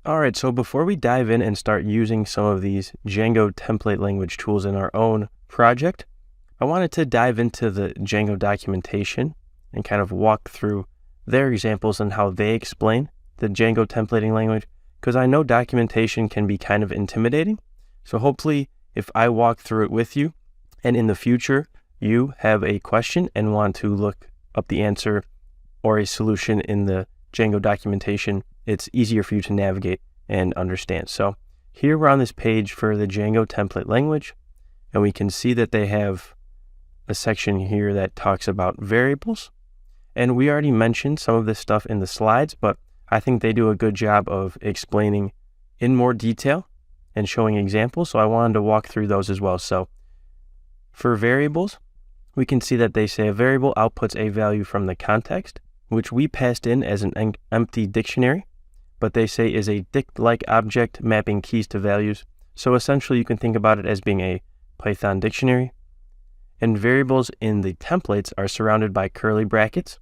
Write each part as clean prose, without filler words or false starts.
All right, so before we dive in and start using some of these Django template language tools in our own project, I wanted to dive into the Django documentation and kind of walk through their examples and how they explain the Django templating language, because I know documentation can be kind of intimidating. So hopefully if I walk through it with you and in the future you have a question and want to look up the answer or a solution in the Django documentation, it's easier for you to navigate and understand. So here we're on this page for the Django template language, and we can see that they have a section here that talks about variables. And we already mentioned some of this stuff in the slides, but I think they do a good job of explaining in more detail and showing examples. So I wanted to walk through those as well. So for variables, we can see that they say a variable outputs a value from the context, which we passed in as an empty dictionary, but they say is a dict-like object mapping keys to values. So essentially you can think about it as being a Python dictionary. And variables in the templates are surrounded by curly brackets.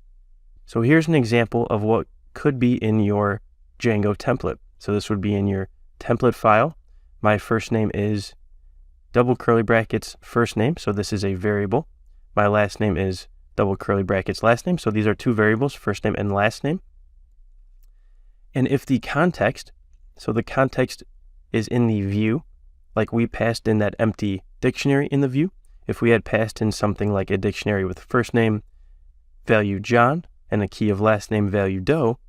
So here's an example of what could be in your Django template. So this would be in your template file. My first name is double curly brackets first name. So this is a variable. My last name is double curly brackets last name. So these are two variables, first name and last name. And if the context, so the context is in the view, like we passed in that empty dictionary in the view, if we had passed in something like a dictionary with first name value John and a key of last name value Doe,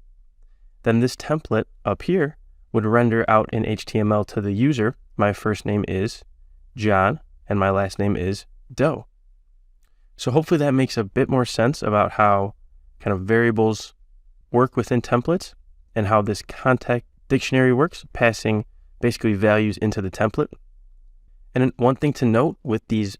then this template up here would render out in HTML to the user, my first name is John and my last name is Doe. So hopefully that makes a bit more sense about how kind of variables work within templates and how this context dictionary works, passing basically values into the template. And one thing to note with these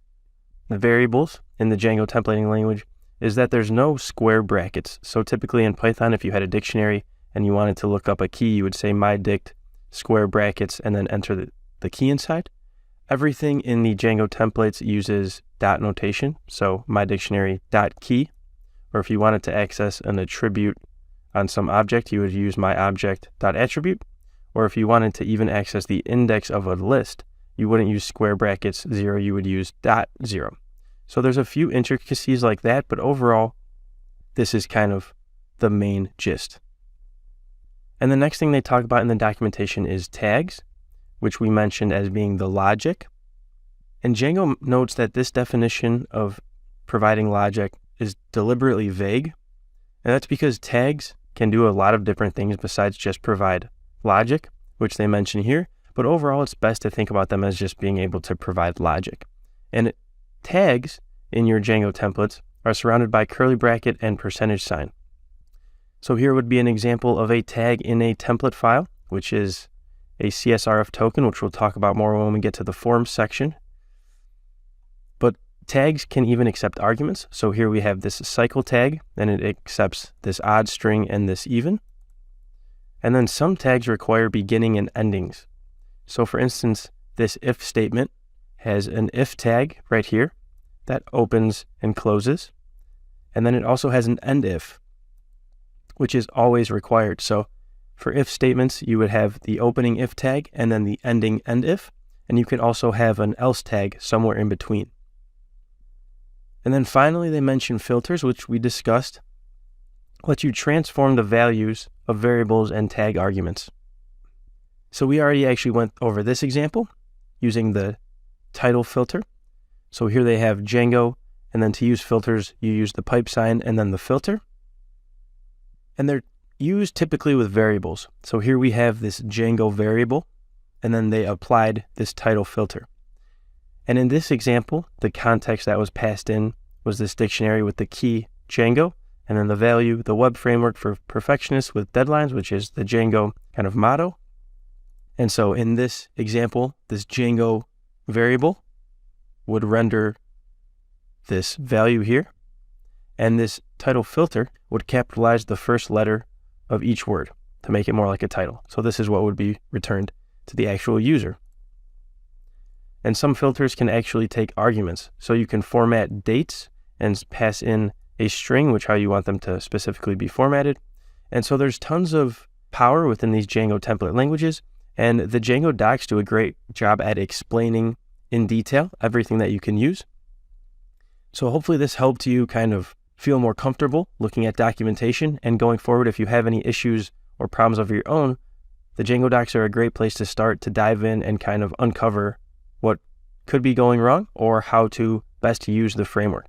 variables in the Django templating language is that there's no square brackets. So typically in Python, if you had a dictionary and you wanted to look up a key, you would say mydict square brackets and then enter the key inside. Everything in the Django templates uses dot notation. So mydictionary.key, or if you wanted to access an attribute on some object, you would use myObject.attribute. Or if you wanted to even access the index of a list, you wouldn't use square brackets 0, you would use .0. So there's a few intricacies like that, but overall, this is kind of the main gist. And the next thing they talk about in the documentation is tags, which we mentioned as being the logic. And Django notes that this definition of providing logic is deliberately vague. And that's because tags can do a lot of different things besides just provide logic, which they mention here. But overall, it's best to think about them as just being able to provide logic. And tags in your Django templates are surrounded by curly bracket and percentage sign. So here would be an example of a tag in a template file, which is a CSRF token, which we'll talk about more when we get to the forms section. But tags can even accept arguments. So here we have this cycle tag, and it accepts this odd string and this even. And then some tags require beginning and endings. So for instance, this if statement has an if tag right here that opens and closes. And then it also has an end if, which is always required. So for if statements, you would have the opening if tag and then the ending end if. And you can also have an else tag somewhere in between. And then finally, they mention filters, which we discussed, let you transform the values of variables and tag arguments. So we already actually went over this example using the title filter. So here they have Django, and then to use filters, you use the pipe sign and then the filter. And they're used typically with variables. So here we have this Django variable, and then they applied this title filter. And in this example, the context that was passed in was this dictionary with the key Django, and then the value, the web framework for perfectionists with deadlines, which is the Django kind of motto. And so in this example, this Django variable would render this value here, and this title filter would capitalize the first letter of each word to make it more like a title. So this is what would be returned to the actual user. And some filters can actually take arguments. So you can format dates and pass in a string, which how you want them to specifically be formatted. And so there's tons of power within these Django template languages, and the Django docs do a great job at explaining in detail everything that you can use. So hopefully this helped you kind of feel more comfortable looking at documentation, and going forward, if you have any issues or problems of your own, the Django docs are a great place to start to dive in and kind of uncover what could be going wrong or how to best use the framework.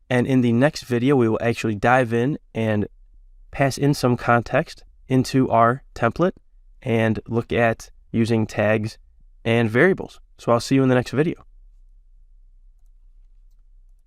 And in the next video, we will actually dive in and pass in some context into our template and look at using tags and variables. So I'll see you in the next video.